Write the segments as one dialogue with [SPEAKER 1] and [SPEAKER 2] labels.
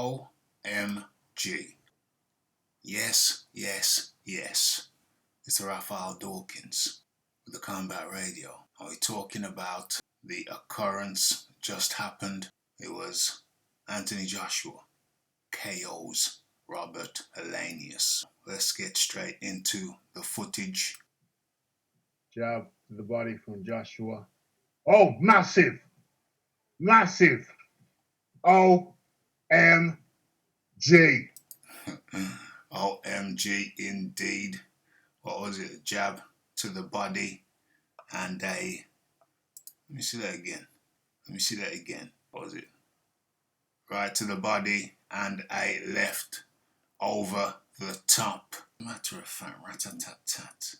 [SPEAKER 1] OMG. Yes, yes, yes. It's Raphael Dawkins with the Combat Radio. Are we talking about the occurrence just happened? It was Anthony Joshua KO's Robert Helenius. Let's get straight into the footage.
[SPEAKER 2] Jab to the body from Joshua. Oh, massive! Massive! OMG.
[SPEAKER 1] OMG indeed. What was it? A jab to the body and a... Let me see that again. What was it? Right to the body and a left over the top. Matter of fact, rat-a-tat-tat.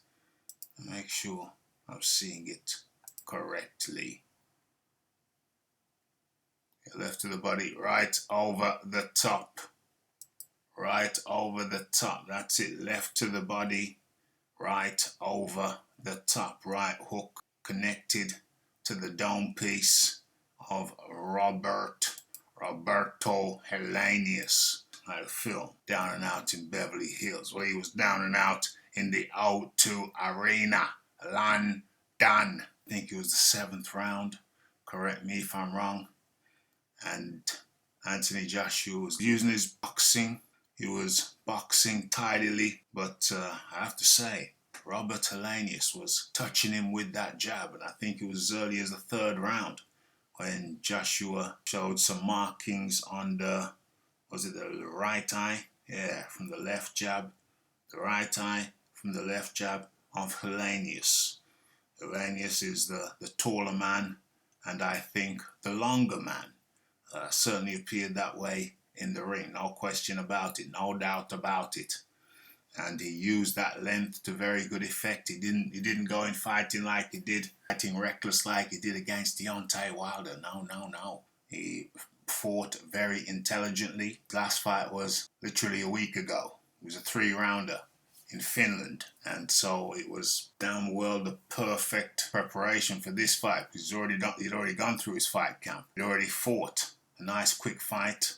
[SPEAKER 1] Make sure I'm seeing it correctly. Left to the body, right over the top. Right over the top. That's it. Left to the body, right over the top. Right hook connected to the dome piece of Roberto Helenius. I film Down and Out in Beverly Hills, where he was down and out in the O2 Arena, London. I think it was the 7th round. Correct me if I'm wrong. And Anthony Joshua was using his boxing. He was boxing tidily, but I have to say, Robert Helenius was touching him with that jab, and I think it was as early as the 3rd round when Joshua showed some markings on the, was it the right eye? Yeah, from the left jab. The right eye from the left jab of Helenius. Helenius is the taller man, and I think the longer man. Certainly appeared that way in the ring, no question about it, no doubt about it. And he used that length to very good effect. He didn't go in fighting like he did, fighting reckless like he did against Deontay Wilder. No. He fought very intelligently. Last fight was literally a week ago. It was a 3-rounder in Finland, and so it was damn well the perfect preparation for this fight, because he'd already gone through his fight camp. He'd already fought a nice quick fight,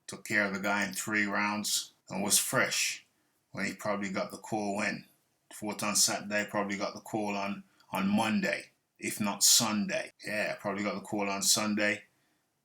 [SPEAKER 1] took care of the guy in 3 rounds, and was fresh when he probably got the call when. Fought on Saturday, probably got the call on Monday, if not Sunday. Yeah, probably got the call on Sunday.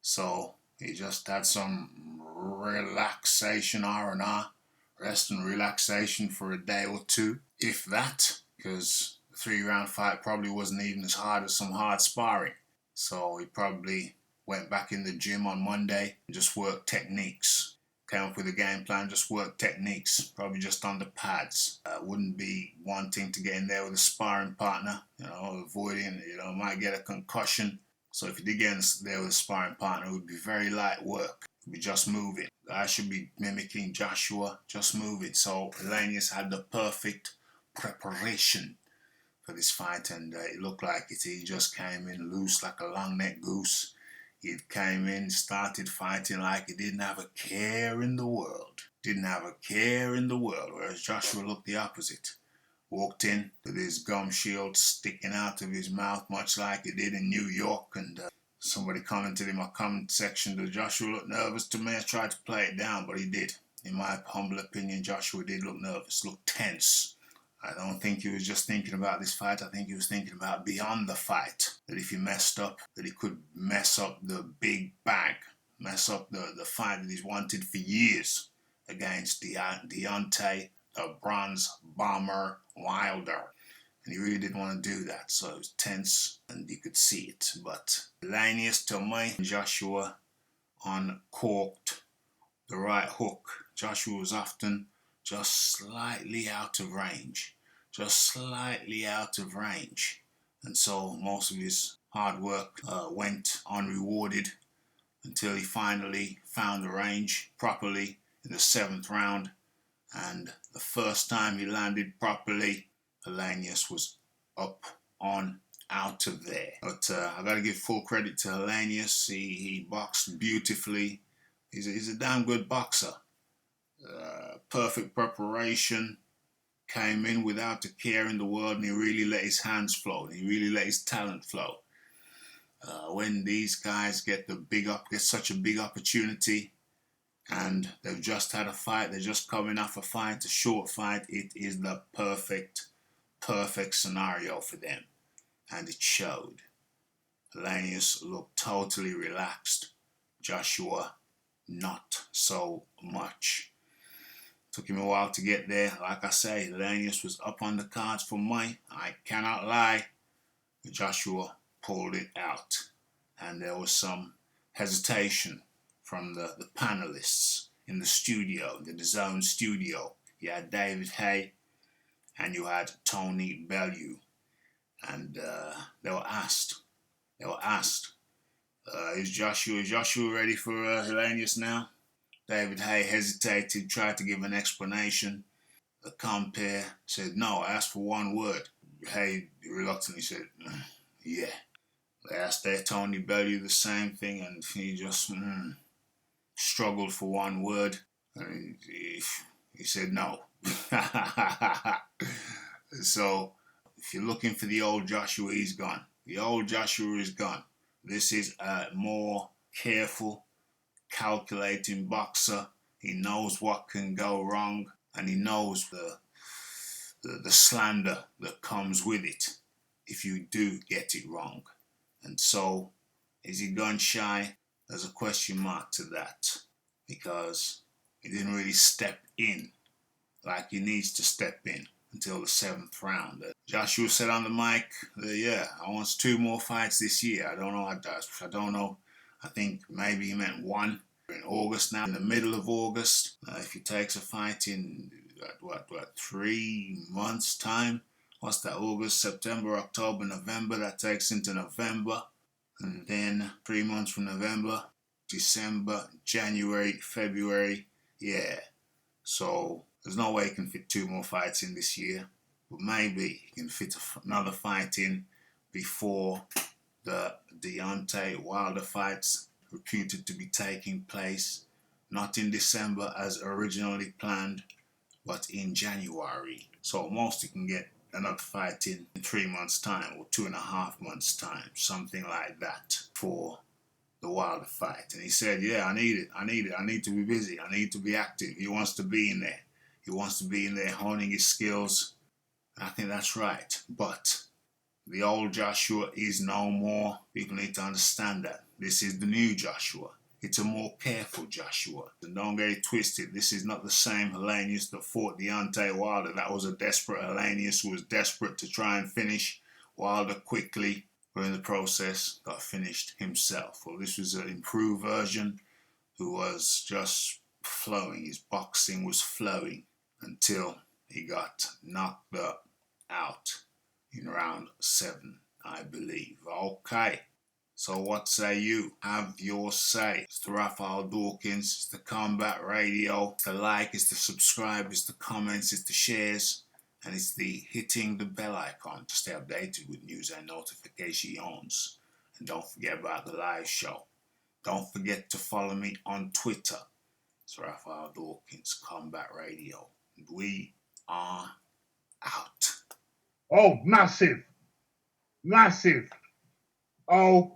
[SPEAKER 1] So he just had some relaxation, R&R, rest and relaxation for a day or two, if that, because the 3-round fight probably wasn't even as hard as some hard sparring. So he probably went back in the gym on Monday and just worked techniques. Came up with a game plan, just worked techniques, probably just on the pads. Wouldn't be wanting to get in there with a sparring partner, avoiding, might get a concussion. So if you did get in there with a sparring partner, it would be very light work. It would be just moving. I should be mimicking Joshua, just moving. So Helenius had the perfect preparation for this fight, and it looked like it. He just came in loose like a long-necked goose. He came in, started fighting like he didn't have a care in the world. Whereas Joshua looked the opposite. Walked in with his gum shield sticking out of his mouth, much like he did in New York, and somebody commented in my comment section that Joshua looked nervous. To me, I tried to play it down, but he did. In my humble opinion, Joshua did look nervous, looked tense. I don't think he was just thinking about this fight. I think he was thinking about beyond the fight. That if he messed up, that he could mess up the big bag, mess up the fight that he's wanted for years against Deontay, the Bronze Bomber Wilder. And he really didn't want to do that. So it was tense and you could see it. But Helenius, to me, Joshua uncorked the right hook. Joshua was often just slightly out of range. And so most of his hard work went unrewarded until he finally found the range properly in the 7th round. And the first time he landed properly, Helenius was up on out of there. But I got to give full credit to Helenius. He boxed beautifully. He's a damn good boxer. Perfect preparation. Came in without a care in the world, and he really let his hands flow. And he really let his talent flow. When these guys get such a big opportunity, and they've just had a fight. They're just coming off a fight, a short fight. It is the perfect scenario for them, and it showed. Helenius looked totally relaxed. Joshua, not so much. Took him a while to get there. Like I say, Helenius was up on the cards for me. I cannot lie. Joshua pulled it out, and there was some hesitation from the panelists in the studio, the DAZN studio. You had David Hay and you had Tony Bellew, and they were asked, is Joshua ready for Helenius now? David Hay hesitated, tried to give an explanation. The compere said, no, I asked for one word. Hay reluctantly said, yeah. They asked their Tony Bellew the same thing, and he just struggled for one word. And he said no. So, if you're looking for the old Joshua, he's gone. The old Joshua is gone. This is a more careful, calculating boxer. He knows what can go wrong, and he knows the slander that comes with it if you do get it wrong. And so, is he gun shy? There's a question mark to that, because he didn't really step in like he needs to step in until the 7th round. Joshua said on the mic, yeah, I want 2 more fights this year. I don't know. I think maybe he meant 1 in August now, in the middle of August. If he takes a fight in, 3 months' time, what's that, August, September, October, November, that takes into November. And then 3 months from November, December, January, February, yeah. So there's no way he can fit 2 more fights in this year. But maybe he can fit another fight in before the Deontay Wilder fights reputed to be taking place, not in December as originally planned, but in January. So most he can get another fight in 3 months' time or 2.5 months' time, something like that, for the Wilder fight. And he said, yeah, I need it. I need to be busy. I need to be active. He wants to be in there. He wants to be in there honing his skills. And I think that's right. But the old Joshua is no more. People need to understand that. This is the new Joshua. It's a more careful Joshua. And don't get it twisted. This is not the same Helenius that fought Deontay Wilder. That was a desperate Helenius who was desperate to try and finish Wilder quickly, but in the process got finished himself. Well, this was an improved version who was just flowing. His boxing was flowing until he got knocked out in round 7, I believe. Okay. So what say you? Have your say. It's the Raphael Dawkins, it's the Combat Radio, it's the like, it's the subscribe, it's the comments, it's the shares, and it's the hitting the bell icon to stay updated with news and notifications. And don't forget about the live show. Don't forget to follow me on Twitter. It's Raphael Dawkins, Combat Radio. And we are out.
[SPEAKER 2] Oh, massive. OMG.